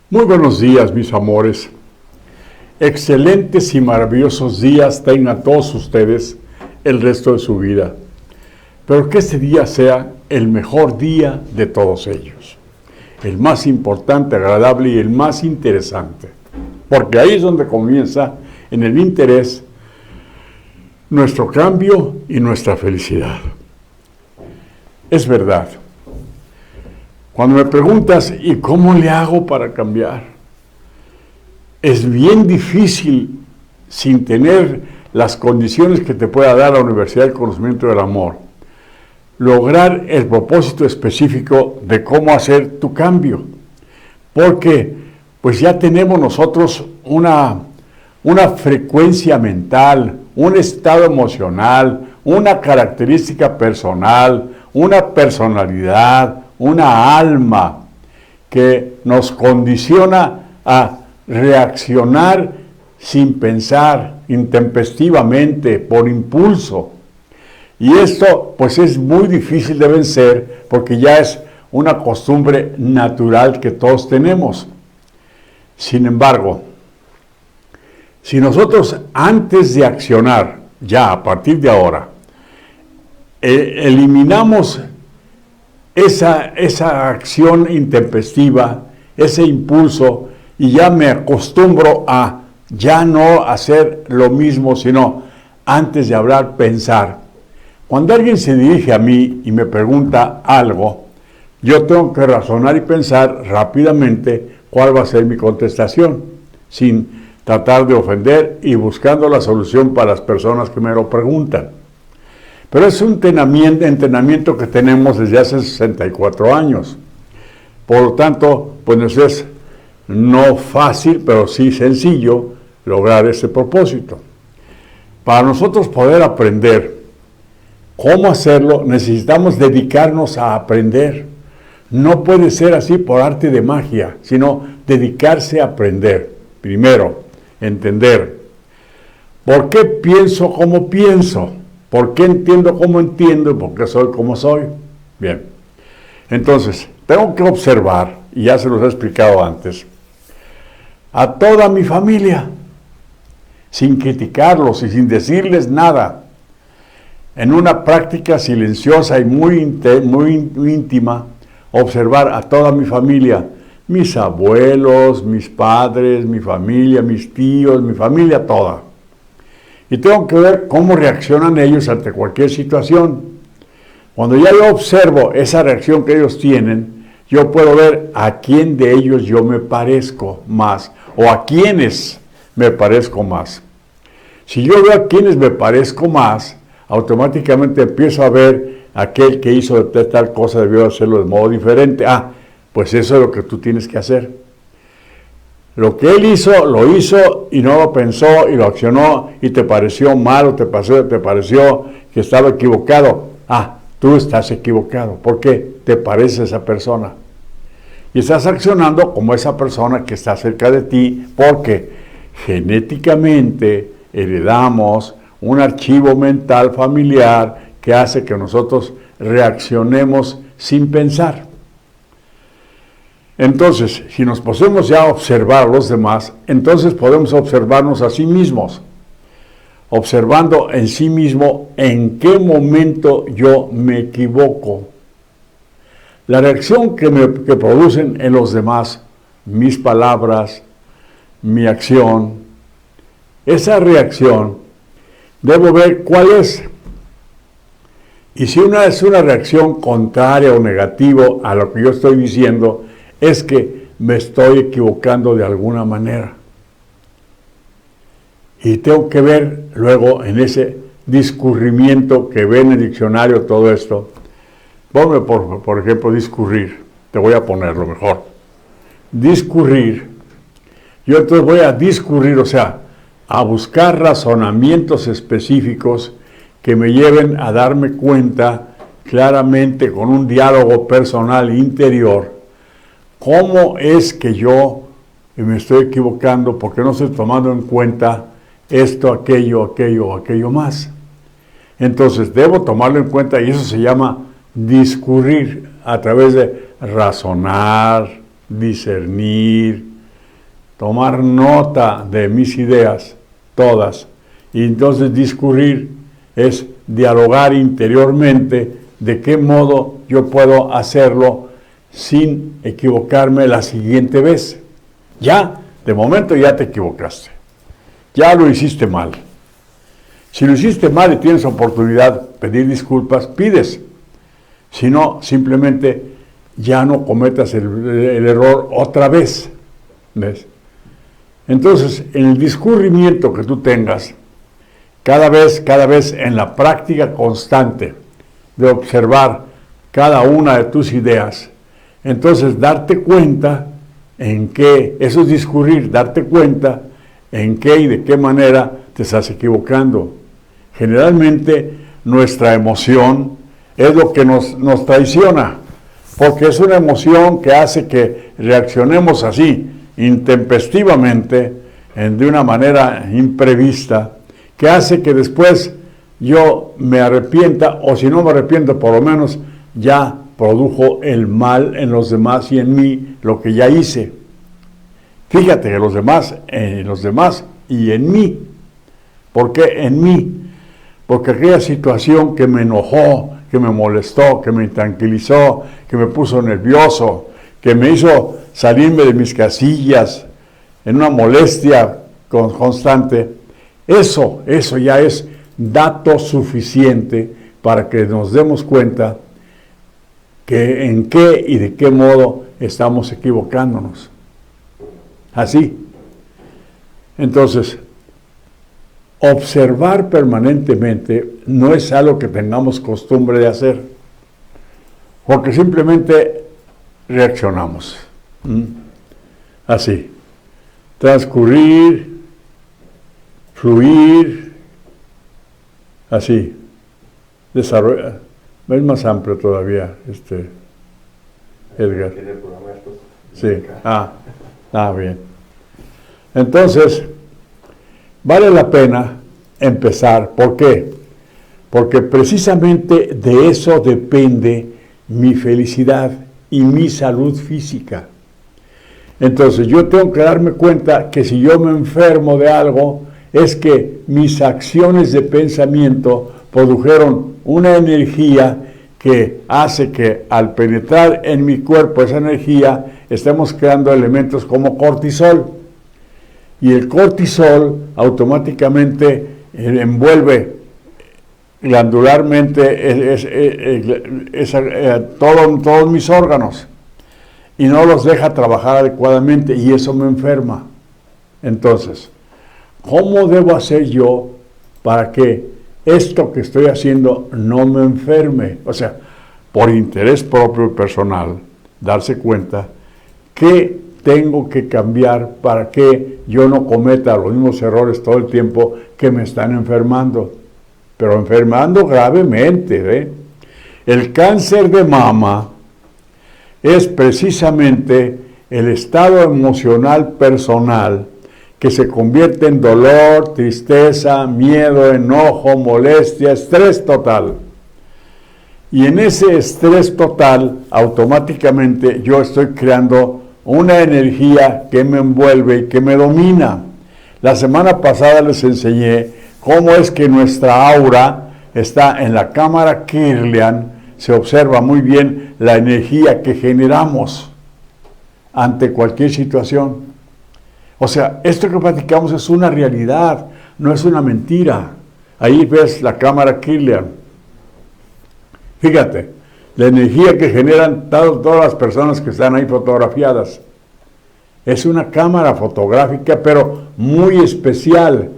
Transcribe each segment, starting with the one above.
Muy buenos días, mis amores. Excelentes y maravillosos días tengan todos ustedes el resto de su vida. Pero que este día sea el mejor día de todos ellos. El más importante, agradable y el más interesante. Porque ahí es donde comienza, en el interés, nuestro cambio y nuestra felicidad. Es verdad. Cuando me preguntas, ¿y cómo le hago para cambiar? Es bien difícil, sin tener las condiciones que te pueda dar la Universidad del Conocimiento del Amor, lograr el propósito específico de cómo hacer tu cambio. Porque pues ya tenemos nosotros una frecuencia mental, un estado emocional, una característica personal, una personalidad, una alma que nos condiciona a reaccionar sin pensar, intempestivamente, por impulso. Y esto pues es muy difícil de vencer porque ya es una costumbre natural que todos tenemos. Sin embargo, si nosotros antes de accionar, ya a partir de ahora, eliminamos esa acción intempestiva, ese impulso, y ya me acostumbro a ya no hacer lo mismo, sino antes de hablar, pensar. Cuando alguien se dirige a mí y me pregunta algo, yo tengo que razonar y pensar rápidamente cuál va a ser mi contestación, sin tratar de ofender y buscando la solución para las personas que me lo preguntan. Pero es un entrenamiento que tenemos desde hace 64 años. Por lo tanto, pues es no fácil, pero sí sencillo lograr ese propósito. Para nosotros poder aprender cómo hacerlo, necesitamos dedicarnos a aprender. No puede ser así por arte de magia, sino dedicarse a aprender. Primero, entender por qué pienso como pienso. ¿Por qué entiendo como entiendo y por qué soy como soy? Bien, entonces, tengo que observar, y ya se los he explicado antes, a toda mi familia, sin criticarlos y sin decirles nada, en una práctica silenciosa y muy íntima, observar a toda mi familia, mis abuelos, mis padres, mi familia, mis tíos, mi familia toda. Y tengo que ver cómo reaccionan ellos ante cualquier situación. Cuando ya yo observo esa reacción que ellos tienen, yo puedo ver a quién de ellos yo me parezco más o a quiénes me parezco más. Si yo veo a quiénes me parezco más, automáticamente empiezo a ver aquel que hizo tal cosa debió hacerlo de modo diferente. Pues eso es lo que tú tienes que hacer. Lo que él hizo, lo hizo y no lo pensó y lo accionó y te pareció mal o te pareció que estaba equivocado. Tú estás equivocado porque te pareces a esa persona. Y estás accionando como esa persona que está cerca de ti porque genéticamente heredamos un archivo mental familiar que hace que nosotros reaccionemos sin pensar. Entonces, si nos ponemos ya a observar a los demás, entonces podemos observarnos a sí mismos, observando en sí mismo en qué momento yo me equivoco. La reacción que producen en los demás, mis palabras, mi acción, esa reacción, debo ver cuál es. Y si una es una reacción contraria o negativa a lo que yo estoy diciendo, es que me estoy equivocando de alguna manera. Y tengo que ver luego en ese discurrimiento que ve en el diccionario todo esto. Ponme por ejemplo discurrir, te voy a ponerlo mejor. Discurrir. Yo entonces voy a discurrir, o sea, a buscar razonamientos específicos que me lleven a darme cuenta claramente con un diálogo personal interior cómo es que yo me estoy equivocando porque no estoy tomando en cuenta esto, aquello más. Entonces debo tomarlo en cuenta y eso se llama discurrir a través de razonar, discernir, tomar nota de mis ideas, todas, y entonces discurrir es dialogar interiormente de qué modo yo puedo hacerlo sin equivocarme la siguiente vez. Ya, de momento ya te equivocaste, ya lo hiciste mal. Si lo hiciste mal y tienes oportunidad de pedir disculpas, pides. Si no, simplemente ya no cometas el error otra vez. ¿Ves? Entonces, en el discurrimiento que tú tengas, cada vez en la práctica constante de observar cada una de tus ideas, entonces darte cuenta en qué, eso es discurrir, darte cuenta en qué y de qué manera te estás equivocando. Generalmente nuestra emoción es lo que nos traiciona, porque es una emoción que hace que reaccionemos así, intempestivamente, de una manera imprevista, que hace que después yo me arrepienta, o si no me arrepiento, por lo menos ya produjo el mal en los demás y en mí lo que ya hice. Fíjate que los demás y en mí. ¿Por qué en mí? Porque aquella situación que me enojó, que me molestó, que me intranquilizó, que me puso nervioso, que me hizo salirme de mis casillas en una molestia constante, eso ya es dato suficiente para que nos demos cuenta que en qué y de qué modo estamos equivocándonos. Así. Entonces, observar permanentemente no es algo que tengamos costumbre de hacer, porque simplemente reaccionamos. Así. Transcurrir, fluir, así. Desarrollar. Es más amplio todavía, Edgar. Sí. Bien. Entonces, vale la pena empezar. ¿Por qué? Porque precisamente de eso depende mi felicidad y mi salud física. Entonces, yo tengo que darme cuenta que si yo me enfermo de algo, es que mis acciones de pensamiento produjeron una energía que hace que al penetrar en mi cuerpo esa energía, estemos creando elementos como cortisol. Y el cortisol automáticamente envuelve glandularmente todos mis órganos y no los deja trabajar adecuadamente, y eso me enferma. Entonces, ¿cómo debo hacer yo para que esto que estoy haciendo no me enferme? O sea, por interés propio y personal, darse cuenta que tengo que cambiar para que yo no cometa los mismos errores todo el tiempo que me están enfermando, pero enfermando gravemente. El cáncer de mama es precisamente el estado emocional personal que se convierte en dolor, tristeza, miedo, enojo, molestia, estrés total. Y en ese estrés total, automáticamente yo estoy creando una energía que me envuelve y que me domina. La semana pasada les enseñé cómo es que nuestra aura está en la cámara Kirlian. Se observa muy bien la energía que generamos ante cualquier situación. O sea, esto que platicamos es una realidad, no es una mentira. Ahí ves la cámara Kirlian. Fíjate, la energía que generan todas las personas que están ahí fotografiadas. Es una cámara fotográfica, pero muy especial,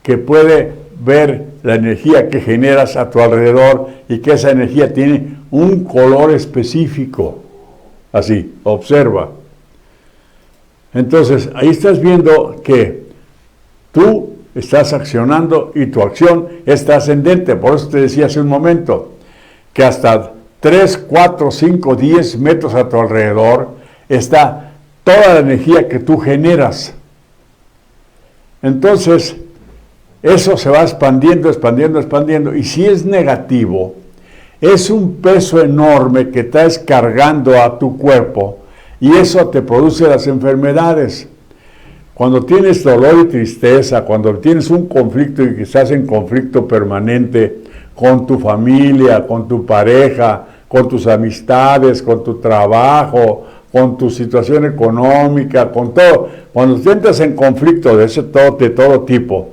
que puede ver la energía que generas a tu alrededor y que esa energía tiene un color específico. Así, observa. Entonces, ahí estás viendo que tú estás accionando y tu acción es trascendente. Por eso te decía hace un momento que hasta 3, 4, 5, 10 metros a tu alrededor está toda la energía que tú generas. Entonces, eso se va expandiendo, y si es negativo, es un peso enorme que estás cargando a tu cuerpo, y eso te produce las enfermedades. Cuando tienes dolor y tristeza, cuando tienes un conflicto y que estás en conflicto permanente con tu familia, con tu pareja, con tus amistades, con tu trabajo, con tu situación económica, con todo, cuando te entras en conflicto de todo tipo,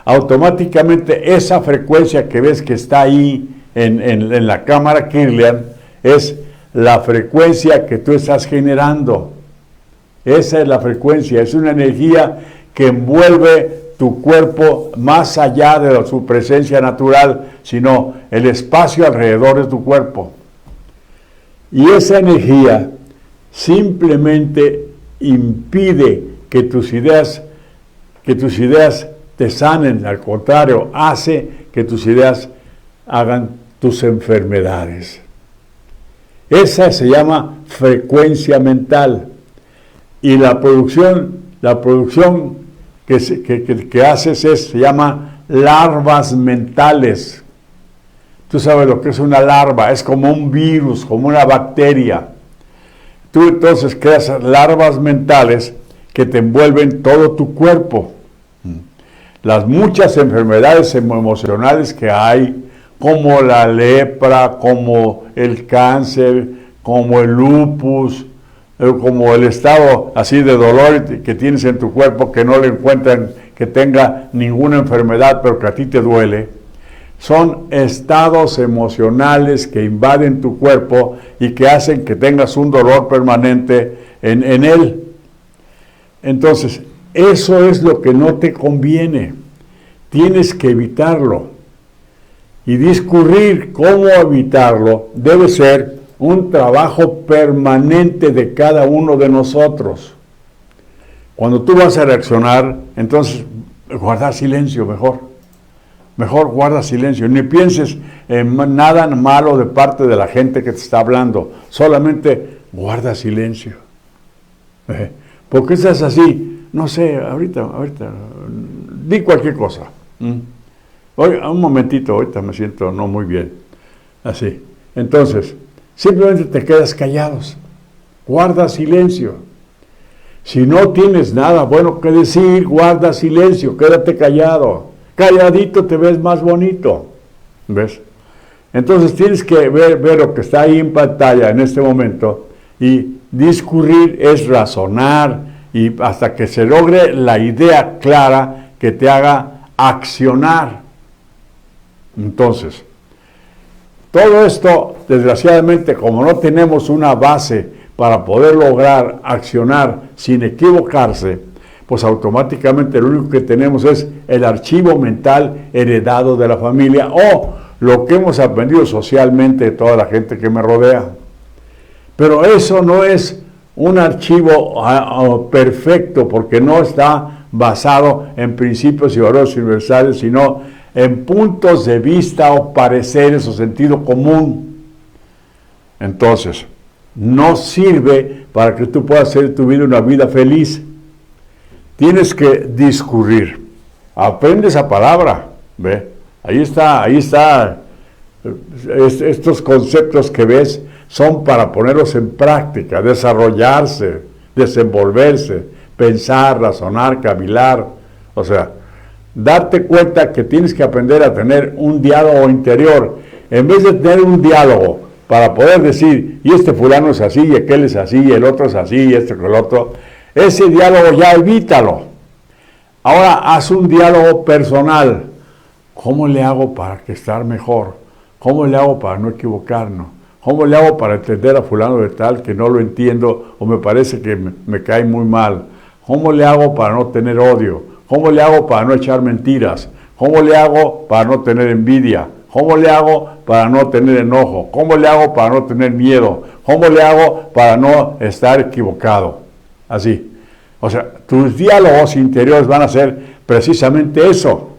automáticamente esa frecuencia que ves que está ahí en la cámara Kirlian es la frecuencia que tú estás generando. Esa es la frecuencia, es una energía que envuelve tu cuerpo más allá de su presencia natural, sino el espacio alrededor de tu cuerpo. Y esa energía simplemente impide que tus ideas te sanen, al contrario, hace que tus ideas hagan tus enfermedades. Esa se llama frecuencia mental. Y la producción que haces se llama larvas mentales. Tú sabes lo que es una larva, es como un virus, como una bacteria. Tú entonces creas larvas mentales que te envuelven todo tu cuerpo. Las muchas enfermedades emocionales que hay, como la lepra, como el cáncer, como el lupus, como el estado así de dolor que tienes en tu cuerpo, que no le encuentran que tenga ninguna enfermedad, pero que a ti te duele, son estados emocionales que invaden tu cuerpo y que hacen que tengas un dolor permanente en él. Entonces, eso es lo que no te conviene. Tienes que evitarlo. Y discurrir cómo evitarlo debe ser un trabajo permanente de cada uno de nosotros. Cuando tú vas a reaccionar, entonces guardar silencio mejor. Mejor guarda silencio. Ni pienses en nada malo de parte de la gente que te está hablando. Solamente guarda silencio. ¿Por qué estás así? No sé, ahorita, di cualquier cosa. Oiga, un momentito, ahorita me siento no muy bien. Así. Entonces, simplemente te quedas callados. Guarda silencio. Si no tienes nada bueno que decir, guarda silencio, quédate callado. Calladito te ves más bonito. ¿Ves? Entonces tienes que ver lo que está ahí en pantalla en este momento, y discurrir es razonar y hasta que se logre la idea clara que te haga accionar. Entonces, todo esto, desgraciadamente, como no tenemos una base para poder lograr accionar sin equivocarse, pues automáticamente lo único que tenemos es el archivo mental heredado de la familia o lo que hemos aprendido socialmente de toda la gente que me rodea. Pero eso no es un archivo perfecto, porque no está basado en principios y valores universales, sino en puntos de vista o pareceres o sentido común. Entonces, no sirve para que tú puedas hacer de tu vida una vida feliz. Tienes que discurrir. Aprende esa palabra, ¿ve? Ahí está. Estos conceptos que ves son para ponerlos en práctica, desarrollarse, desenvolverse, pensar, razonar, cavilar. O sea, darte cuenta que tienes que aprender a tener un diálogo interior. En vez de tener un diálogo para poder decir, y este fulano es así, y aquel es así, y el otro es así, y este con el otro, ese diálogo ya evítalo. Ahora haz un diálogo personal. ¿Cómo le hago para estar mejor? ¿Cómo le hago para no equivocarnos? ¿Cómo le hago para entender a fulano de tal que no lo entiendo o me parece que me cae muy mal? ¿Cómo le hago para no tener odio? ¿Cómo le hago para no echar mentiras? ¿Cómo le hago para no tener envidia? ¿Cómo le hago para no tener enojo? ¿Cómo le hago para no tener miedo? ¿Cómo le hago para no estar equivocado? Así. O sea, tus diálogos interiores van a ser precisamente eso.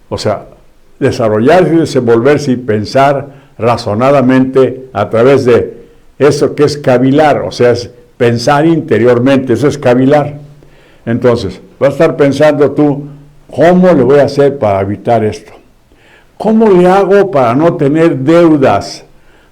O sea, desarrollarse y desenvolverse y pensar razonadamente a través de eso que es cavilar, o sea, es pensar interiormente, eso es cavilar. Entonces, vas a estar pensando tú, ¿cómo le voy a hacer para evitar esto? ¿Cómo le hago para no tener deudas?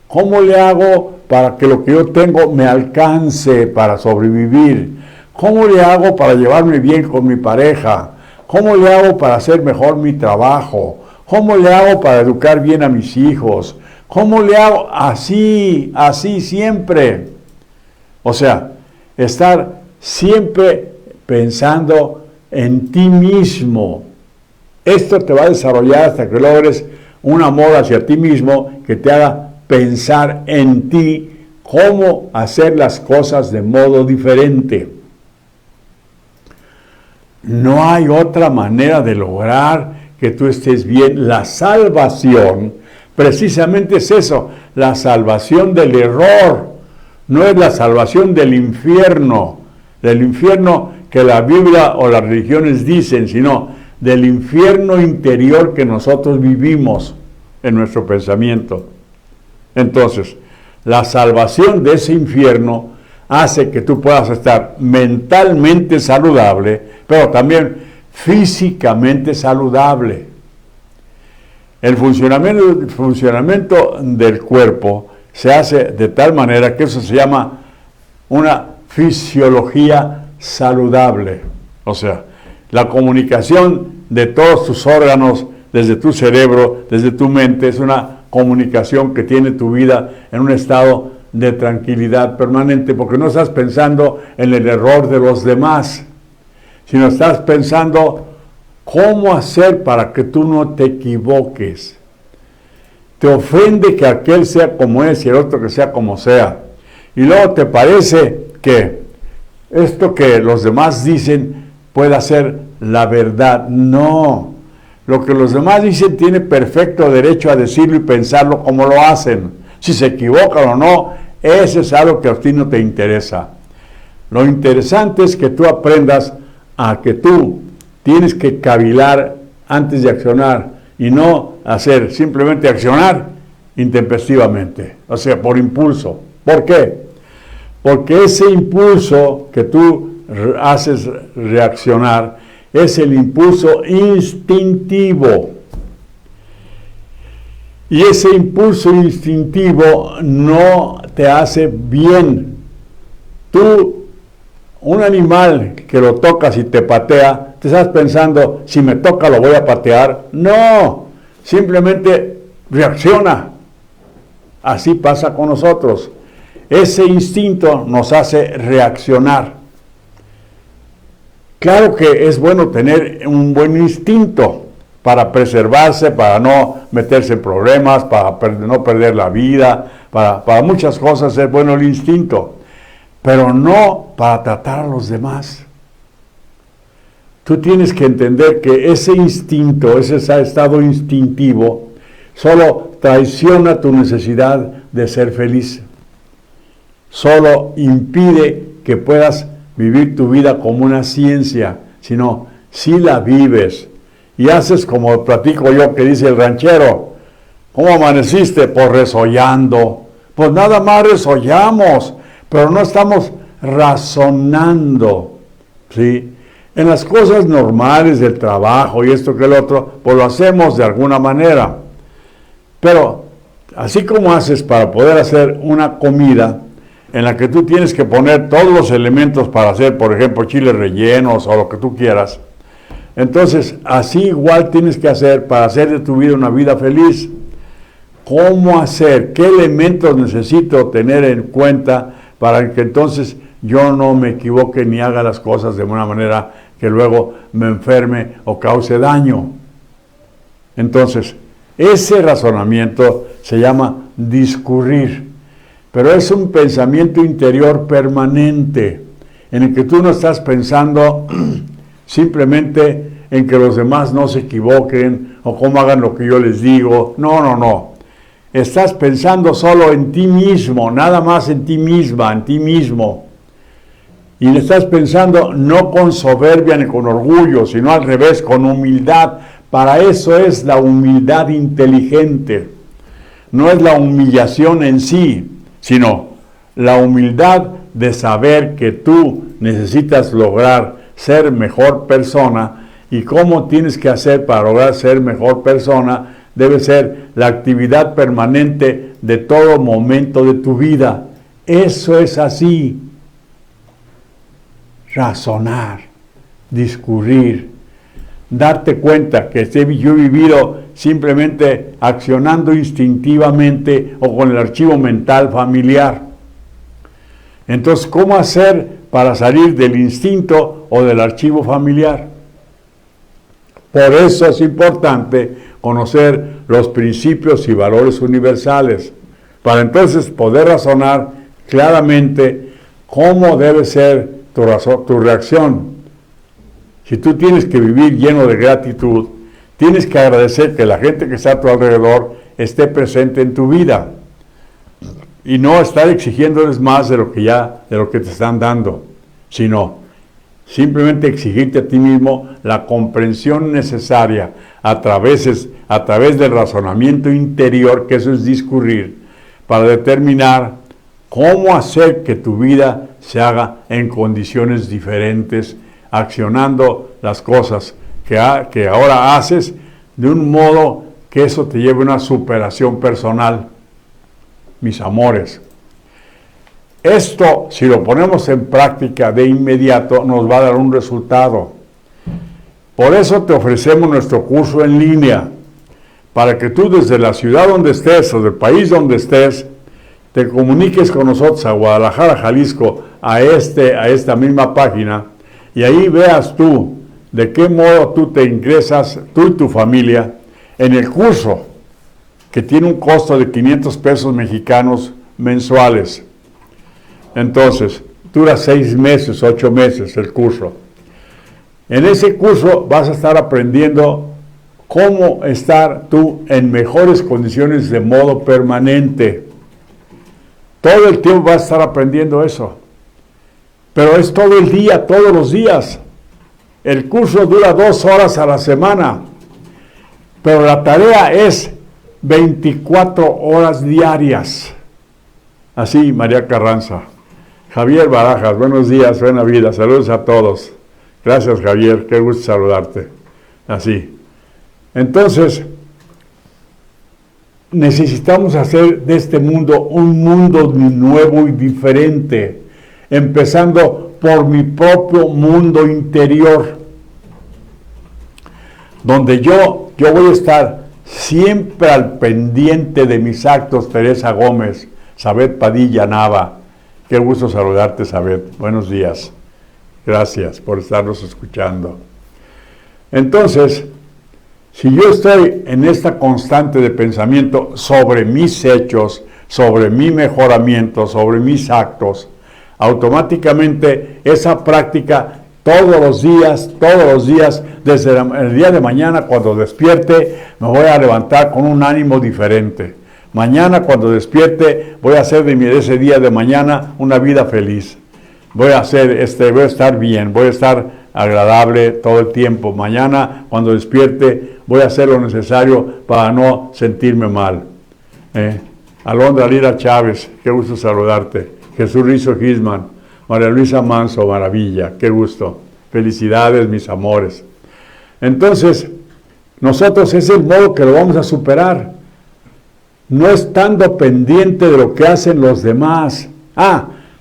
¿Cómo le hago para que lo que yo tengo me alcance para sobrevivir? ¿Cómo le hago para llevarme bien con mi pareja? ¿Cómo le hago para hacer mejor mi trabajo? ¿Cómo le hago para educar bien a mis hijos? ¿Cómo le hago? Así siempre. O sea, estar siempre pensando en ti mismo. Esto te va a desarrollar hasta que logres un amor hacia ti mismo que te haga pensar en ti, cómo hacer las cosas de modo diferente. No hay otra manera de lograr que tú estés bien. La salvación, precisamente es eso, la salvación del error. No es la salvación del infierno que la Biblia o las religiones dicen, sino del infierno interior que nosotros vivimos en nuestro pensamiento. Entonces, la salvación de ese infierno hace que tú puedas estar mentalmente saludable, pero también físicamente saludable. El funcionamiento del cuerpo se hace de tal manera que eso se llama una fisiología saludable. O sea, la comunicación de todos tus órganos, desde tu cerebro, desde tu mente, es una comunicación que tiene tu vida en un estado de tranquilidad permanente, porque no estás pensando en el error de los demás, sino estás pensando cómo hacer para que tú no te equivoques. Te ofende que aquel sea como es y el otro que sea como sea. Y luego te parece que esto que los demás dicen pueda ser la verdad. No. Lo que los demás dicen tiene perfecto derecho a decirlo y pensarlo como lo hacen. Si se equivocan o no, eso es algo que a ti no te interesa. Lo interesante es que tú aprendas a que tú tienes que cavilar antes de accionar y no hacer, simplemente accionar intempestivamente, o sea, por impulso. ¿Por qué? Porque ese impulso que tú haces reaccionar es el impulso instintivo. Y ese impulso instintivo no te hace bien. Tú, un animal que lo tocas y te patea, te estás pensando, si me toca lo voy a patear. No, simplemente reacciona. Así pasa con nosotros. Ese instinto nos hace reaccionar. Claro que es bueno tener un buen instinto para preservarse, para no meterse en problemas, para no perder la vida, para muchas cosas es bueno el instinto, pero no para tratar a los demás. Tú tienes que entender que ese instinto, ese estado instintivo, solo traiciona tu necesidad de ser feliz. Solo impide que puedas vivir tu vida como una ciencia, sino si la vives y haces como platico yo, que dice el ranchero, ¿cómo amaneciste? Pues resollando. Pues nada más resollamos, pero no estamos razonando, ¿sí? En las cosas normales del trabajo y esto que el otro, pues lo hacemos de alguna manera. Pero así como haces para poder hacer una comida en la que tú tienes que poner todos los elementos para hacer, por ejemplo, chiles rellenos o lo que tú quieras, entonces así igual tienes que hacer para hacer de tu vida una vida feliz. ¿Cómo hacer? ¿Qué elementos necesito tener en cuenta para que entonces yo no me equivoque ni haga las cosas de una manera que luego me enferme o cause daño? Entonces, ese razonamiento se llama discurrir, pero es un pensamiento interior permanente, en el que tú no estás pensando simplemente en que los demás no se equivoquen o cómo hagan lo que yo les digo. No. Estás pensando solo en ti mismo, nada más en ti misma, en ti mismo. Y le estás pensando no con soberbia ni con orgullo, sino al revés, con humildad. Para eso es la humildad inteligente. No es la humillación en sí, sino la humildad de saber que tú necesitas lograr ser mejor persona, y cómo tienes que hacer para lograr ser mejor persona debe ser la actividad permanente de todo momento de tu vida. Eso es así. razonar, discurrir, darte cuenta que yo he vivido simplemente accionando instintivamente o con el archivo mental familiar. Entonces, ¿cómo hacer para salir del instinto o del archivo familiar? Por eso es importante conocer los principios y valores universales, para entonces poder razonar claramente cómo debe ser tu reacción. Si tú tienes que vivir lleno de gratitud, tienes que agradecer que la gente que está a tu alrededor esté presente en tu vida y no estar exigiéndoles más de lo que te están dando, sino simplemente exigirte a ti mismo la comprensión necesaria a través del razonamiento interior, que eso es discurrir, para determinar cómo hacer que tu vida se haga en condiciones diferentes, accionando las cosas que ahora haces de un modo que eso te lleve a una superación personal. Mis amores, esto, si lo ponemos en práctica de inmediato, nos va a dar un resultado. Por eso te ofrecemos nuestro curso en línea, para que tú desde la ciudad donde estés o del país donde estés, te comuniques con nosotros a Guadalajara, Jalisco, a esta misma página, y ahí veas tú de qué modo tú te ingresas, tú y tu familia, en el curso, que tiene un costo de 500 pesos mexicanos mensuales. Entonces, dura 6 meses, 8 meses el curso. En ese curso vas a estar aprendiendo cómo estar tú en mejores condiciones de modo permanente. Todo el tiempo vas a estar aprendiendo eso. Pero es todo el día, todos los días. El curso dura 2 horas a la semana. Pero la tarea es 24 horas diarias. Así, María Carranza. Javier Barajas, buenos días, buena vida, saludos a todos. Gracias, Javier, qué gusto saludarte. Así. Entonces, necesitamos hacer de este mundo un mundo nuevo y diferente, empezando por mi propio mundo interior, donde yo voy a estar siempre al pendiente de mis actos. Teresa Gómez, Sabet Padilla Nava, qué gusto saludarte, Sabet. Buenos días. Gracias por estarnos escuchando. Entonces, si yo estoy en esta constante de pensamiento sobre mis hechos, sobre mi mejoramiento, sobre mis actos, automáticamente esa práctica todos los días, desde el día de mañana cuando despierte, me voy a levantar con un ánimo diferente. Mañana cuando despierte voy a hacer de ese día de mañana una vida feliz. Voy a estar bien, voy a estar agradable todo el tiempo. Mañana cuando despierte voy a hacer lo necesario para no sentirme mal. Alondra Lira Chávez, qué gusto saludarte. Jesús Rizo Gisman, María Luisa Manso, maravilla, qué gusto. Felicidades, mis amores. Entonces, nosotros es el modo que lo vamos a superar. No estando pendiente de lo que hacen los demás.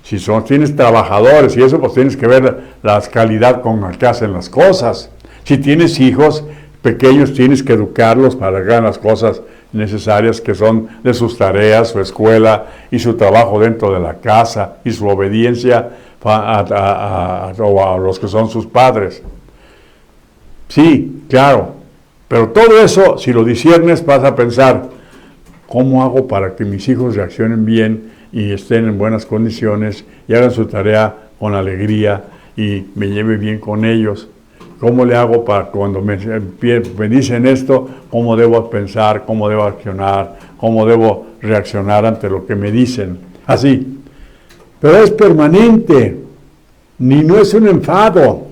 Si tienes trabajadores y eso, pues tienes que ver la calidad con la que hacen las cosas. Si tienes hijos pequeños, tienes que educarlos para que hagan las cosas necesarias que son de sus tareas, su escuela y su trabajo dentro de la casa y su obediencia a los que son sus padres. Sí, claro, pero todo eso, si lo disciernes, vas a pensar, ¿cómo hago para que mis hijos reaccionen bien y estén en buenas condiciones y hagan su tarea con alegría y me lleve bien con ellos? ¿Cómo le hago para cuando me dicen esto, cómo debo pensar, cómo debo accionar, cómo debo reaccionar ante lo que me dicen? Así. Pero es permanente, no es un enfado.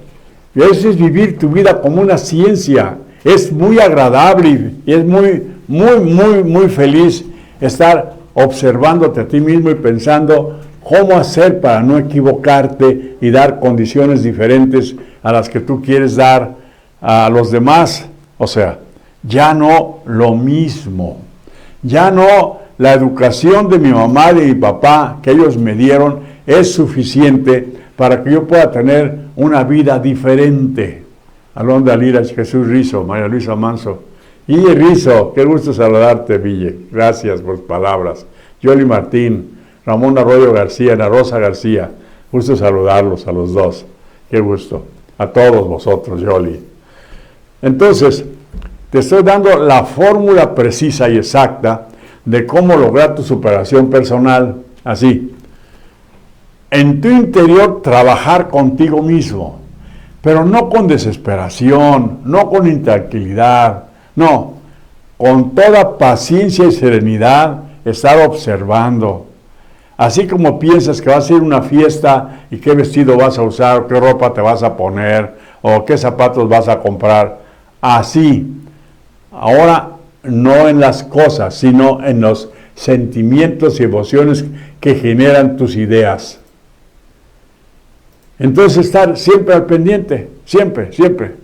Y eso es vivir tu vida como una ciencia. Es muy agradable y es muy feliz estar observándote a ti mismo y pensando cómo hacer para no equivocarte y dar condiciones diferentes a las que tú quieres dar a los demás. O sea, ya no lo mismo. Ya no la educación de mi mamá y de mi papá que ellos me dieron es suficiente para que yo pueda tener una vida diferente. Alondra Lira, Jesús Rizo, María Luisa Manso. Y Rizo, qué gusto saludarte, Ville. Gracias por tus palabras. Yoli Martín, Ramón Arroyo García, Ana Rosa García. Gusto saludarlos a los dos. Qué gusto. A todos vosotros, Yoli. Entonces, te estoy dando la fórmula precisa y exacta de cómo lograr tu superación personal. Así. En tu interior, trabajar contigo mismo. Pero no con desesperación, no con intranquilidad. No, con toda paciencia y serenidad, estar observando. Así como piensas que vas a ir a una fiesta y qué vestido vas a usar, o qué ropa te vas a poner, o qué zapatos vas a comprar. Así, ahora no en las cosas, sino en los sentimientos y emociones que generan tus ideas. Entonces estar siempre al pendiente, siempre, siempre.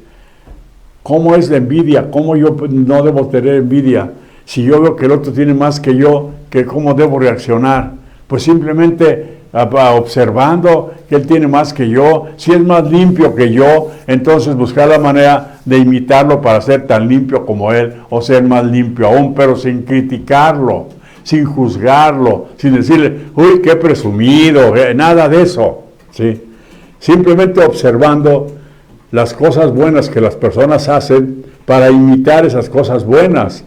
¿Cómo es la envidia? ¿Cómo yo no debo tener envidia? Si yo veo que el otro tiene más que yo, ¿cómo debo reaccionar? Pues simplemente observando que él tiene más que yo. Si es más limpio que yo, entonces buscar la manera de imitarlo para ser tan limpio como él, o ser más limpio aún, pero sin criticarlo, sin juzgarlo, sin decirle, uy, qué presumido, nada de eso, ¿sí? Simplemente observando las cosas buenas que las personas hacen para imitar esas cosas buenas,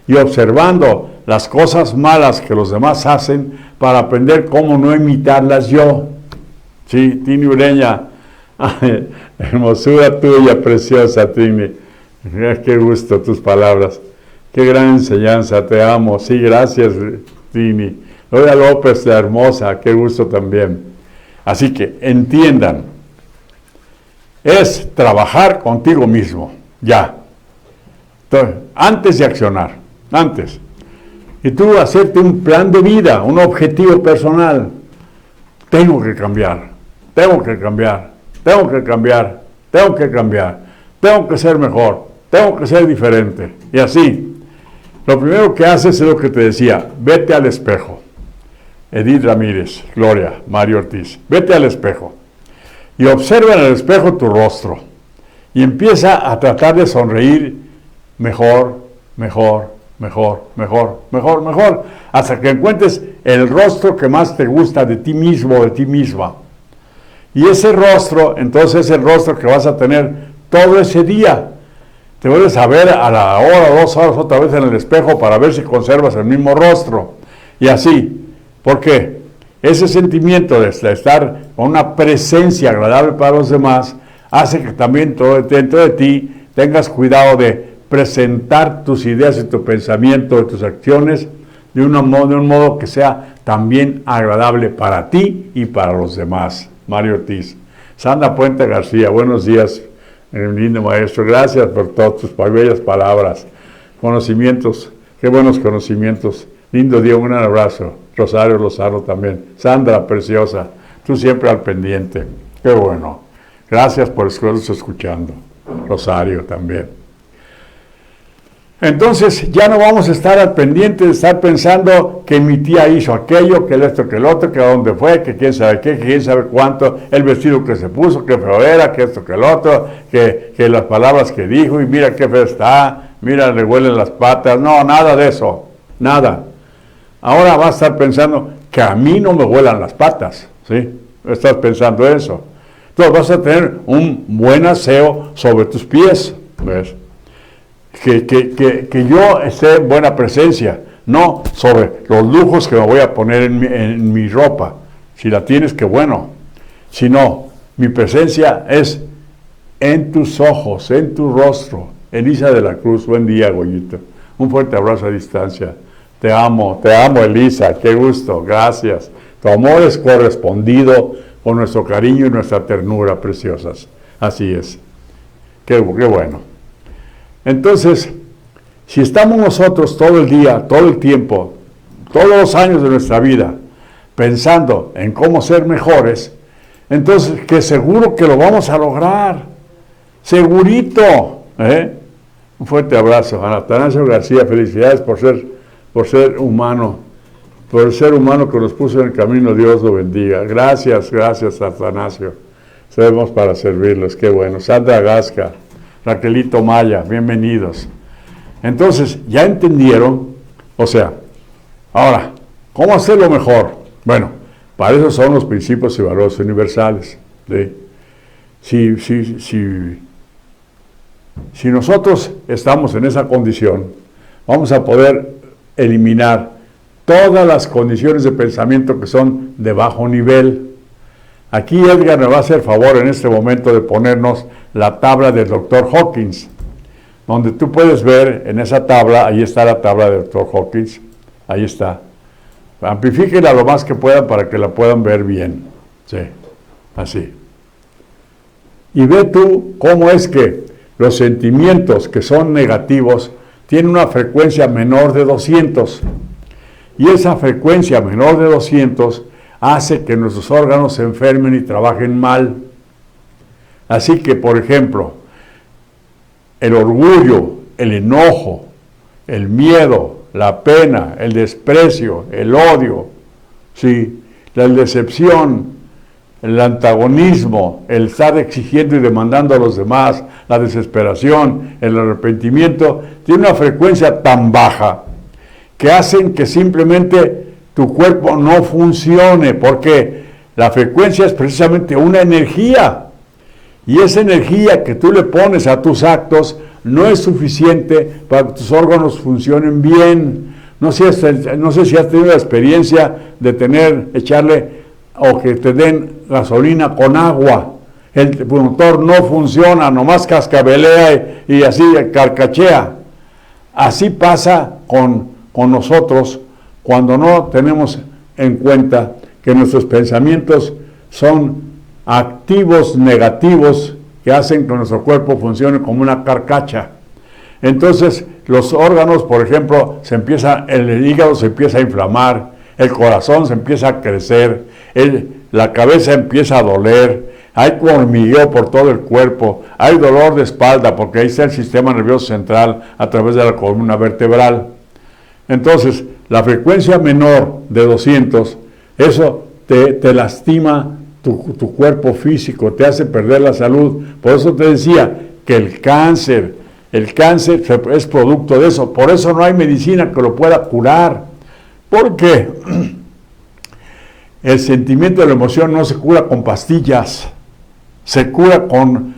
y observando las cosas malas que los demás hacen para aprender cómo no imitarlas yo. Sí, Tini Ureña, hermosura tuya, preciosa Tini, qué gusto tus palabras, qué gran enseñanza, te amo. Sí, gracias Tini. Lola López, la hermosa, qué gusto también. Así que entiendan, es trabajar contigo mismo, ya. Entonces, antes de accionar, antes. Y tú hacerte un plan de vida, un objetivo personal. Tengo que cambiar, tengo que cambiar, tengo que cambiar, tengo que cambiar, tengo que ser mejor, tengo que ser diferente. Y así, lo primero que haces es lo que te decía, vete al espejo. Edith Ramírez, Gloria, Mario Ortiz, vete al espejo y observa en el espejo tu rostro y empieza a tratar de sonreír mejor, mejor, mejor, mejor, mejor, mejor, hasta que encuentres el rostro que más te gusta de ti mismo o de ti misma. Y ese rostro, entonces es el rostro que vas a tener todo ese día. Te vuelves a ver a la hora o 2 horas otra vez en el espejo para ver si conservas el mismo rostro. Y así. ¿Por qué? Ese sentimiento de estar con una presencia agradable para los demás hace que también dentro de ti tengas cuidado de presentar tus ideas y tu pensamiento, de tus acciones de un modo que sea también agradable para ti y para los demás. Mario Ortiz. Sandra Puente García, buenos días, lindo maestro. Gracias por todas tus bellas palabras, conocimientos, qué buenos conocimientos. Lindo día, un abrazo. Rosario Lozano también. Sandra, preciosa, tú siempre al pendiente. Qué bueno. Gracias por estarnos escuchando. Rosario también. Entonces, ya no vamos a estar al pendiente de estar pensando que mi tía hizo aquello, que esto, que el otro, que a dónde fue, que quién sabe qué, que quién sabe cuánto, el vestido que se puso, que feo era, que esto, que el otro, que las palabras que dijo, y mira qué feo está, mira, le huelen las patas. No, nada de eso. Nada. Ahora vas a estar pensando que a mí no me huelan las patas, ¿sí? Estás pensando eso. Entonces vas a tener un buen aseo sobre tus pies, ¿ves? Que yo esté en buena presencia, no sobre los lujos que me voy a poner en mi ropa. Si la tienes, qué bueno. Si no, mi presencia es en tus ojos, en tu rostro. Elisa de la Cruz, buen día, Goyito. Un fuerte abrazo a distancia. Te amo, Elisa, qué gusto, gracias. Tu amor es correspondido con nuestro cariño y nuestra ternura, preciosas. Así es. Qué bueno. Entonces, si estamos nosotros todo el día, todo el tiempo, todos los años de nuestra vida, pensando en cómo ser mejores, entonces que seguro que lo vamos a lograr. Segurito. Un fuerte abrazo. A Atanasio García, felicidades por ser humano, por el ser humano que nos puso en el camino. Dios lo bendiga. Gracias, Atanasio. Estamos para servirlos, qué bueno. Sandra Gasca, Raquelito Maya, bienvenidos. Entonces, ya entendieron, o sea, ahora, ¿cómo hacerlo mejor? Bueno, para eso son los principios y valores universales. ¿Sí? Si nosotros estamos en esa condición, vamos a poder eliminar todas las condiciones de pensamiento que son de bajo nivel. Aquí Edgar me va a hacer favor en este momento de ponernos la tabla del Dr. Hawkins, donde tú puedes ver en esa tabla, ahí está la tabla del Dr. Hawkins, ahí está. Amplifíquenla lo más que puedan para que la puedan ver bien. Sí, así. Y ve tú cómo es que los sentimientos que son negativos tienen una frecuencia menor de 200. Y esa frecuencia menor de 200 hace que nuestros órganos se enfermen y trabajen mal. Así que, por ejemplo, el orgullo, el enojo, el miedo, la pena, el desprecio, el odio, ¿sí?, la decepción, el antagonismo, el estar exigiendo y demandando a los demás, la desesperación, el arrepentimiento, tiene una frecuencia tan baja que hacen que simplemente tu cuerpo no funcione, porque la frecuencia es precisamente una energía, y esa energía que tú le pones a tus actos no es suficiente para que tus órganos funcionen bien. No sé si has tenido la experiencia de echarle o que te den gasolina con agua. El motor no funciona, nomás cascabelea y así carcachea. Así pasa con nosotros cuando no tenemos en cuenta que nuestros pensamientos son activos negativos que hacen que nuestro cuerpo funcione como una carcacha. Entonces los órganos, por ejemplo, el hígado se empieza a inflamar, el corazón se empieza a crecer, la cabeza empieza a doler, hay hormigueo por todo el cuerpo, hay dolor de espalda porque ahí está el sistema nervioso central a través de la columna vertebral. Entonces, la frecuencia menor de 200, eso te lastima tu cuerpo físico, te hace perder la salud. Por eso te decía que el cáncer es producto de eso. Por eso no hay medicina que lo pueda curar. Porque el sentimiento de la emoción no se cura con pastillas, se cura con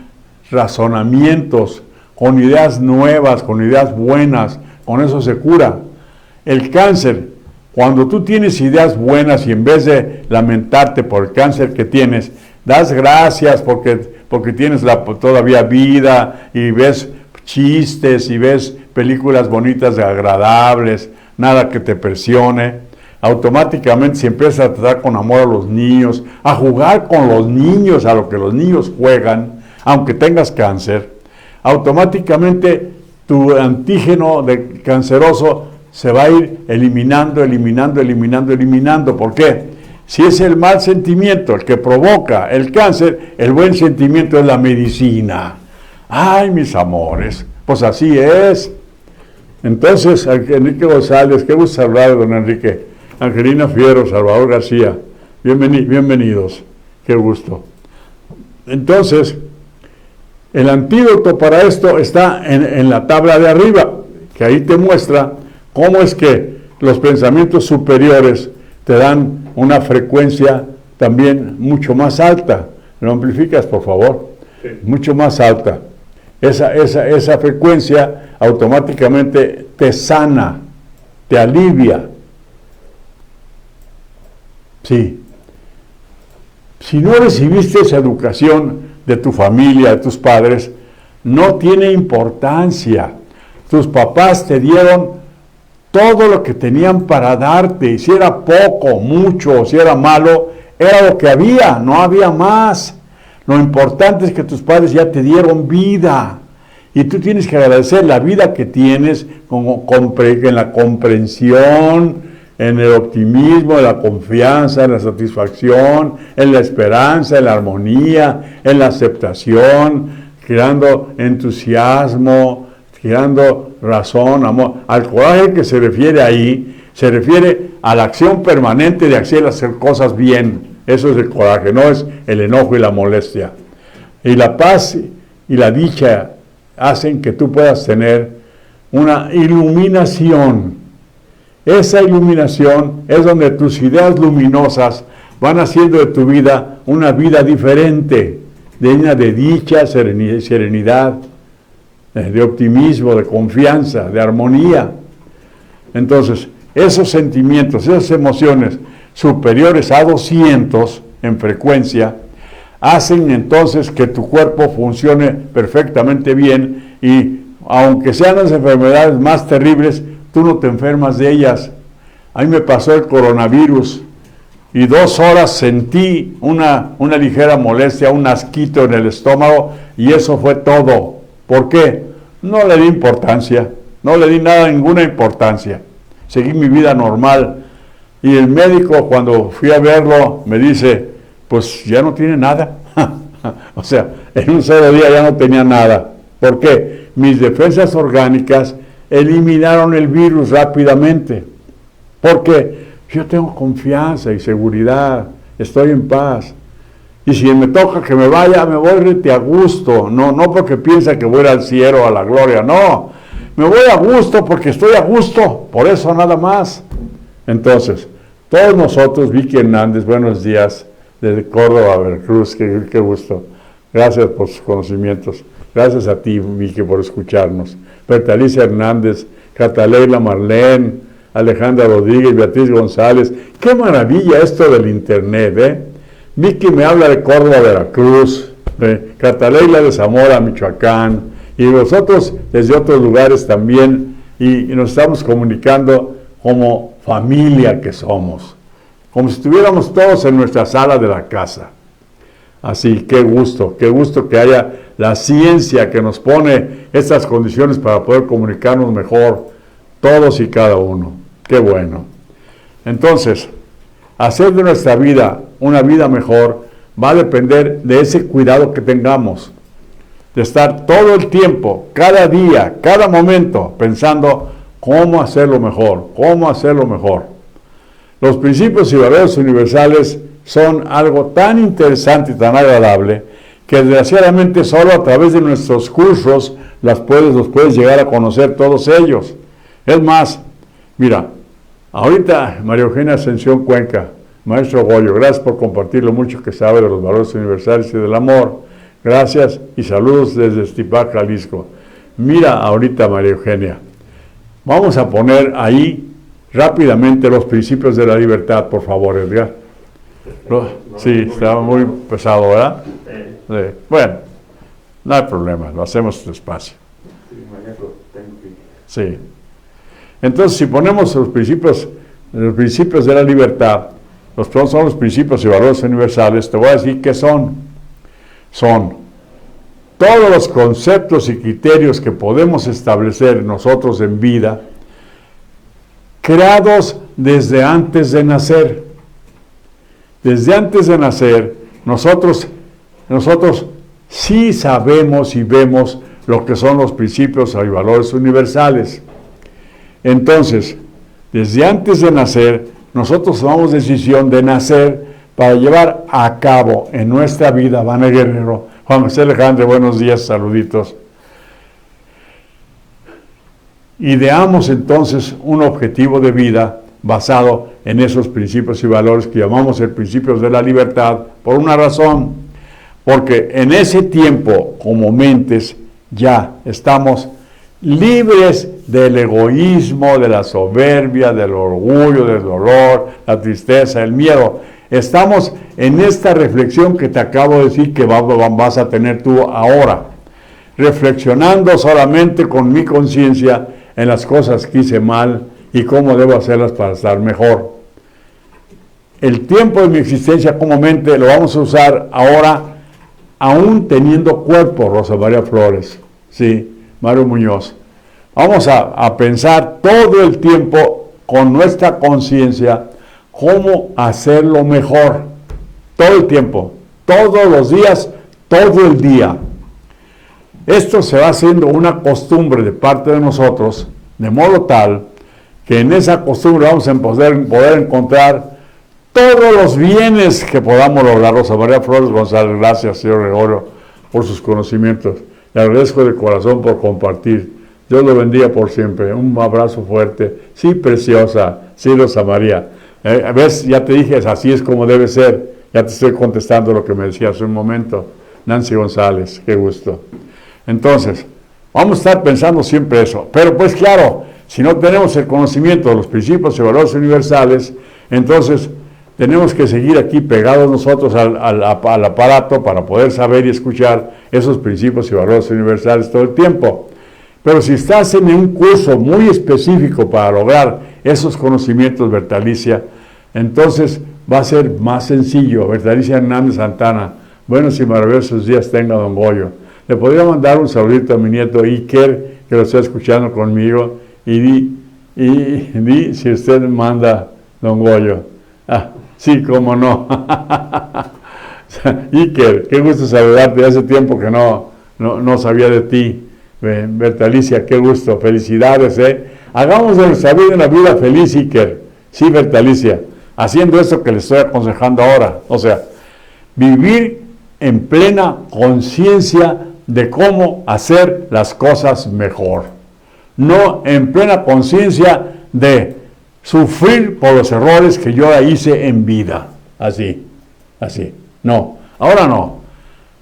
razonamientos, con ideas nuevas, con ideas buenas, con eso se cura. El cáncer, cuando tú tienes ideas buenas y en vez de lamentarte por el cáncer que tienes, das gracias porque tienes todavía vida y ves chistes y ves películas bonitas, agradables, nada que te presione, automáticamente se empieza a tratar con amor a los niños, a jugar con los niños, a lo que los niños juegan, aunque tengas cáncer, automáticamente tu antígeno de canceroso se va a ir eliminando. ¿Por qué? Si es el mal sentimiento el que provoca el cáncer, el buen sentimiento es la medicina. ¡Ay, mis amores! Pues así es. Entonces, Enrique González, qué gusto hablar de don Enrique. Angelina Fierro, Salvador García, bienvenidos, qué gusto. Entonces, el antídoto para esto está en la tabla de arriba, que ahí te muestra cómo es que los pensamientos superiores te dan una frecuencia también mucho más alta. ¿Lo amplificas, por favor? Sí. Mucho más alta. Esa frecuencia automáticamente te sana, te alivia. Sí. Si no recibiste esa educación de tu familia, de tus padres, no tiene importancia. Tus papás te dieron todo lo que tenían para darte, y si era poco, mucho, o si era malo, era lo que había, no había más. Lo importante es que tus padres ya te dieron vida, y tú tienes que agradecer la vida que tienes en la comprensión, en el optimismo, en la confianza, en la satisfacción, en la esperanza, en la armonía, en la aceptación, creando entusiasmo, creando razón, amor. Al coraje que se refiere ahí, se refiere a la acción permanente de hacer cosas bien. Eso es el coraje, no es el enojo y la molestia. Y la paz y la dicha hacen que tú puedas tener una iluminación. Esa iluminación es donde tus ideas luminosas van haciendo de tu vida una vida diferente, llena de dicha, serenidad, de optimismo, de confianza, de armonía. Entonces, esos sentimientos, esas emociones superiores a 200 en frecuencia, hacen entonces que tu cuerpo funcione perfectamente bien y aunque sean las enfermedades más terribles, tú no te enfermas de ellas. A mí me pasó el coronavirus y 2 horas sentí una ligera molestia, un asquito en el estómago y eso fue todo. ¿Por qué? No le di importancia, no le di ninguna importancia. Seguí mi vida normal y el médico cuando fui a verlo me dice, pues ya no tiene nada. O sea, en un solo día ya no tenía nada. ¿Por qué? Mis defensas orgánicas eliminaron el virus rápidamente. Porque yo tengo confianza y seguridad, estoy en paz. Y si me toca que me vaya, me voy rete a gusto. No porque piensa que voy a ir al cielo, a la gloria, no. Me voy a gusto porque estoy a gusto, por eso nada más. Entonces, todos nosotros, Vicky Hernández, buenos días, desde Córdoba a Veracruz, qué gusto. Gracias por sus conocimientos. Gracias a ti, Vicky, por escucharnos. Bertalicia Hernández, Cataleila Marlene, Alejandra Rodríguez, Beatriz González. ¡Qué maravilla esto del internet, eh! Vicky me habla de Córdoba, Veracruz, Cataleila de Zamora, Michoacán, y nosotros desde otros lugares también, y nos estamos comunicando como familia que somos, como si estuviéramos todos en nuestra sala de la casa. Así, qué gusto que haya la ciencia que nos pone estas condiciones para poder comunicarnos mejor, todos y cada uno. Qué bueno. Entonces, hacer de nuestra vida una vida mejor va a depender de ese cuidado que tengamos, de estar todo el tiempo, cada día, cada momento, pensando cómo hacerlo mejor, cómo hacerlo mejor. Los principios y valores universales son algo tan interesante y tan agradable que desgraciadamente solo a través de nuestros cursos los puedes llegar a conocer todos ellos. Es más, mira, ahorita María Eugenia Ascensión Cuenca, Maestro Goyo, gracias por compartir lo mucho que sabe de los valores universales y del amor. Gracias y saludos desde Estipac, Jalisco. Mira ahorita, María Eugenia, vamos a poner ahí rápidamente los principios de la libertad, por favor, Edgar. Sí, está muy pesado, ¿verdad? Sí. Bueno, no hay problema, lo hacemos despacio. Sí. Entonces, si ponemos los principios de la libertad, son los principios y valores universales, te voy a decir qué son. Son todos los conceptos y criterios que podemos establecer nosotros en vida, creados desde antes de nacer. Desde antes de nacer, nosotros sí sabemos y vemos lo que son los principios y valores universales. Entonces, desde antes de nacer, nosotros tomamos decisión de nacer para llevar a cabo en nuestra vida, Vane Guerrero, Juan José Alejandro, buenos días, saluditos. Ideamos entonces un objetivo de vida basado en esos principios y valores que llamamos el principios de la libertad, por una razón, porque en ese tiempo, como mentes, ya estamos libres del egoísmo, de la soberbia, del orgullo, del dolor, la tristeza, el miedo. Estamos en esta reflexión que te acabo de decir que vas a tener tú ahora, reflexionando solamente con mi conciencia en las cosas que hice mal y cómo debo hacerlas para estar mejor. El tiempo de mi existencia como mente lo vamos a usar ahora, aún teniendo cuerpo, Rosa María Flores, sí, Mario Muñoz. Vamos a pensar todo el tiempo con nuestra conciencia cómo hacerlo mejor, todo el tiempo, todos los días, todo el día. Esto se va haciendo una costumbre de parte de nosotros, de modo tal que en esa costumbre vamos a poder encontrar todos los bienes que podamos lograr. Rosa María Flores González, gracias, señor Gregorio, por sus conocimientos. Le agradezco de corazón por compartir. Dios lo bendiga por siempre. Un abrazo fuerte. Sí, preciosa. Sí, Rosa María. ¿Ves? Ya te dije, así es como debe ser. Ya te estoy contestando lo que me decía hace un momento. Nancy González, qué gusto. Entonces, vamos a estar pensando siempre eso. Pero pues claro, si no tenemos el conocimiento de los principios y valores universales, entonces tenemos que seguir aquí pegados nosotros al aparato para poder saber y escuchar esos principios y valores universales todo el tiempo. Pero si estás en un curso muy específico para lograr esos conocimientos, Bertalicia, entonces va a ser más sencillo. Bertalicia Hernández Santana, buenos y maravillosos días tenga don Goyo. Le podría mandar un saludito a mi nieto Iker, que lo está escuchando conmigo, y di si usted manda don Goyo. Ah, sí, cómo no. Iker, qué gusto saludarte, hace tiempo que no sabía de ti. Bertalicia, qué gusto, felicidades, Hagamos de nuestra vida una vida feliz, Iker. Sí, Bertalicia, haciendo eso que le estoy aconsejando ahora. O sea, vivir en plena conciencia de cómo hacer las cosas mejor. No en plena conciencia de sufrir por los errores que yo hice en vida. Así. No, ahora no.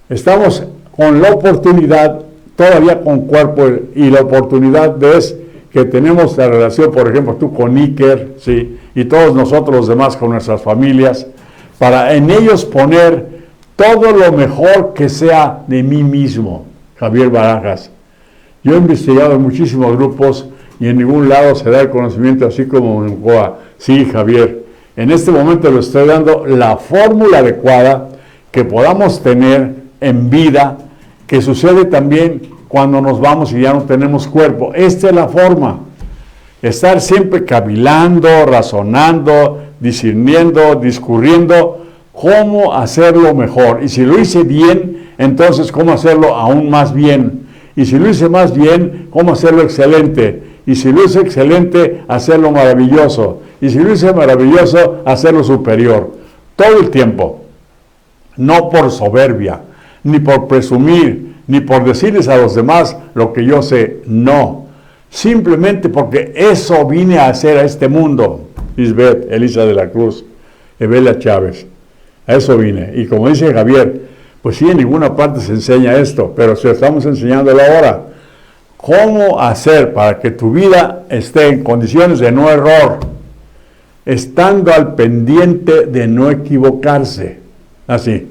Estamos con la oportunidad, todavía con cuerpo, y la oportunidad es que tenemos la relación, por ejemplo, tú con Iker, ¿sí? Y todos nosotros los demás con nuestras familias, para en ellos poner todo lo mejor que sea de mí mismo. Javier Barajas. Yo he investigado en muchísimos grupos y en ningún lado se da el conocimiento así como en COA. Sí, Javier, en este momento le estoy dando la fórmula adecuada que podamos tener en vida, que sucede también cuando nos vamos y ya no tenemos cuerpo. Esta es la forma. Estar siempre cavilando, razonando, discerniendo, discurriendo cómo hacerlo mejor. Y si lo hice bien, entonces cómo hacerlo aún más bien. Y si lo hice más bien, cómo hacerlo excelente. Y si lo hice excelente, hacerlo maravilloso. Y si lo hice maravilloso, hacerlo superior. Todo el tiempo. No por soberbia, ni por presumir, ni por decirles a los demás lo que yo sé. No. Simplemente porque eso vine a hacer a este mundo. Lisbeth, Elisa de la Cruz, Evelia Chávez. A eso vine. Y como dice Javier, pues sí, en ninguna parte se enseña esto, pero si estamos enseñándolo ahora. ¿Cómo hacer para que tu vida esté en condiciones de no error? Estando al pendiente de no equivocarse. Así.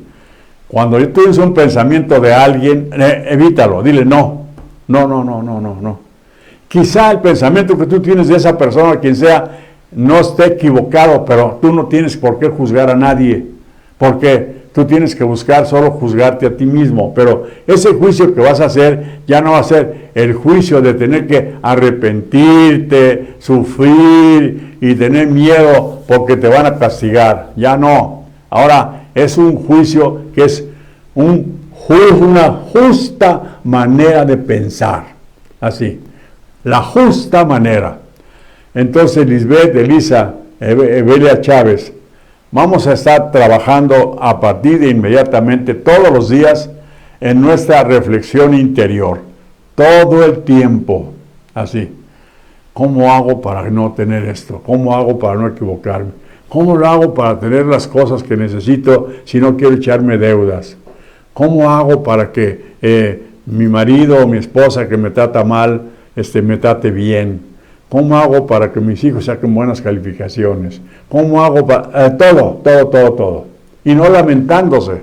Cuando tú tienes un pensamiento de alguien, evítalo, dile no. Quizá el pensamiento que tú tienes de esa persona, quien sea, no esté equivocado, pero tú no tienes por qué juzgar a nadie, porque tú tienes que buscar solo juzgarte a ti mismo, pero ese juicio que vas a hacer ya no va a ser el juicio de tener que arrepentirte, sufrir y tener miedo porque te van a castigar, ya no. Ahora es un juicio que es una justa manera de pensar, así, la justa manera. Entonces, Lisbeth, Elisa, Evelia Chávez, vamos a estar trabajando a partir de inmediatamente todos los días en nuestra reflexión interior, todo el tiempo, así. ¿Cómo hago para no tener esto? ¿Cómo hago para no equivocarme? ¿Cómo lo hago para tener las cosas que necesito si no quiero echarme deudas? ¿Cómo hago para que mi marido o mi esposa que me trata mal, me trate bien? ¿Cómo hago para que mis hijos saquen buenas calificaciones? ¿Cómo hago para...? Todo. Y no lamentándose.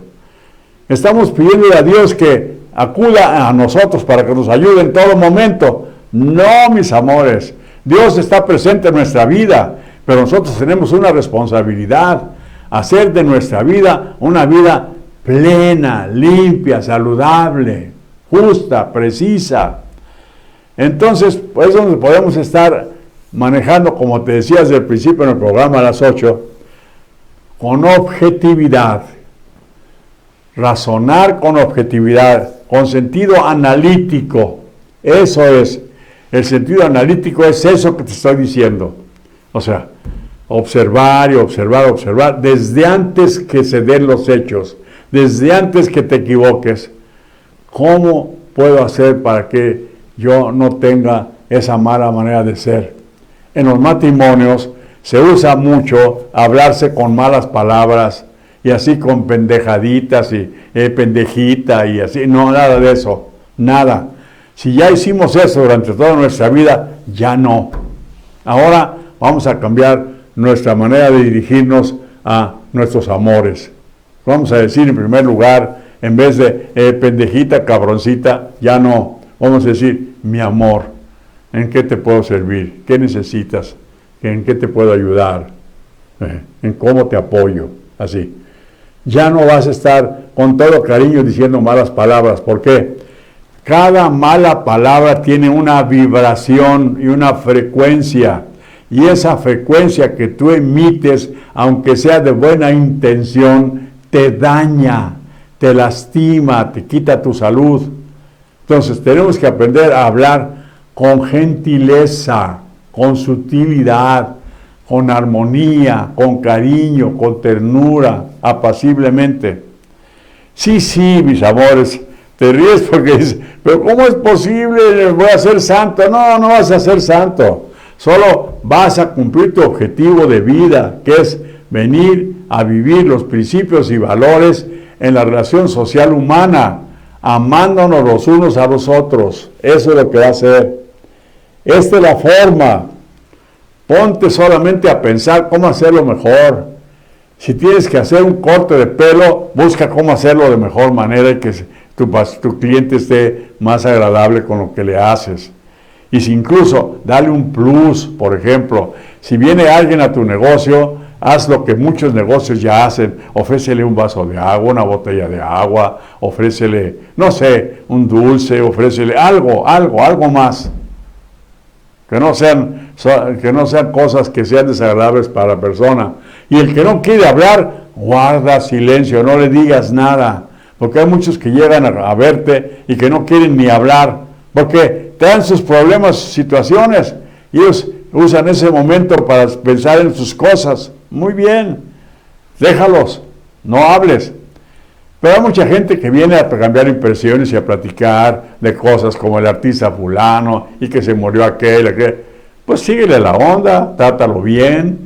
Estamos pidiéndole a Dios que acuda a nosotros para que nos ayude en todo momento. No, mis amores. Dios está presente en nuestra vida, pero nosotros tenemos una responsabilidad. Hacer de nuestra vida una vida plena, limpia, saludable, justa, precisa. Entonces, pues es donde podemos estar manejando, como te decía desde el principio en el programa a las 8, con objetividad, razonar con objetividad, con sentido analítico. Eso es, el sentido analítico es eso que te estoy diciendo. O sea, observar y observar, desde antes que se den los hechos, desde antes que te equivoques. ¿Cómo puedo hacer para que yo no tenga esa mala manera de ser? En los matrimonios se usa mucho hablarse con malas palabras y así con pendejaditas y pendejita y así. No, nada de eso, nada. Si ya hicimos eso durante toda nuestra vida, ya no. Ahora vamos a cambiar nuestra manera de dirigirnos a nuestros amores. Vamos a decir en primer lugar, en vez de pendejita, cabroncita, ya no. Vamos a decir, mi amor, ¿en qué te puedo servir? ¿Qué necesitas? ¿En qué te puedo ayudar? ¿En cómo te apoyo? Así. Ya no vas a estar con todo cariño diciendo malas palabras. ¿Por qué? Cada mala palabra tiene una vibración y una frecuencia. Y esa frecuencia que tú emites, aunque sea de buena intención, te daña, te lastima, te quita tu salud. Entonces tenemos que aprender a hablar con gentileza, con sutilidad, con armonía, con cariño, con ternura, apaciblemente. Sí, mis amores, te ríes porque dices, pero ¿cómo es posible? ¿Voy a ser santo? No, no vas a ser santo. Solo vas a cumplir tu objetivo de vida, que es venir a vivir los principios y valores en la relación social humana, amándonos los unos a los otros. Eso es lo que va a hacer. Esta es la forma. Ponte solamente a pensar cómo hacerlo mejor. Si tienes que hacer un corte de pelo, busca cómo hacerlo de mejor manera y que tu cliente esté más agradable con lo que le haces. Y si incluso dale un plus, por ejemplo, si viene alguien a tu negocio, haz lo que muchos negocios ya hacen, ofrécele un vaso de agua, una botella de agua, ofrécele, no sé, un dulce, ofrécele algo más. Que no sean cosas que sean desagradables para la persona. Y el que no quiere hablar, guarda silencio, no le digas nada. Porque hay muchos que llegan a verte y que no quieren ni hablar, porque traen sus problemas, sus situaciones, y ellos usan ese momento para pensar en sus cosas. Muy bien, déjalos, no hables. Pero hay mucha gente que viene a cambiar impresiones y a platicar de cosas como el artista fulano y que se murió aquel. Pues síguele la onda, trátalo bien,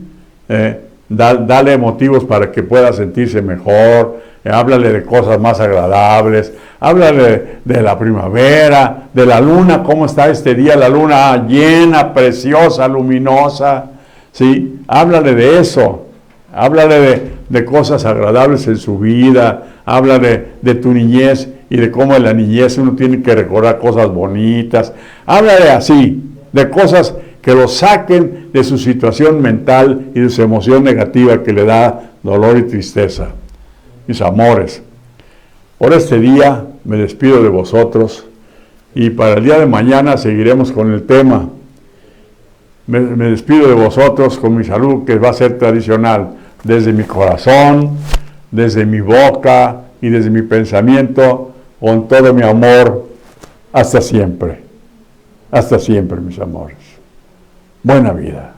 dale motivos para que pueda sentirse mejor, háblale de cosas más agradables, háblale de la primavera, de la luna, cómo está este día, la luna llena, preciosa, luminosa, ¿sí? Háblale de eso, háblale de cosas agradables en su vida, háblale de tu niñez y de cómo en la niñez uno tiene que recordar cosas bonitas, háblale así, de cosas que lo saquen de su situación mental y de su emoción negativa que le da dolor y tristeza. Mis amores, por este día me despido de vosotros y para el día de mañana seguiremos con el tema. Me despido de vosotros con mi salud, que va a ser tradicional, desde mi corazón, desde mi boca y desde mi pensamiento, con todo mi amor, hasta siempre, mis amores. Buena vida.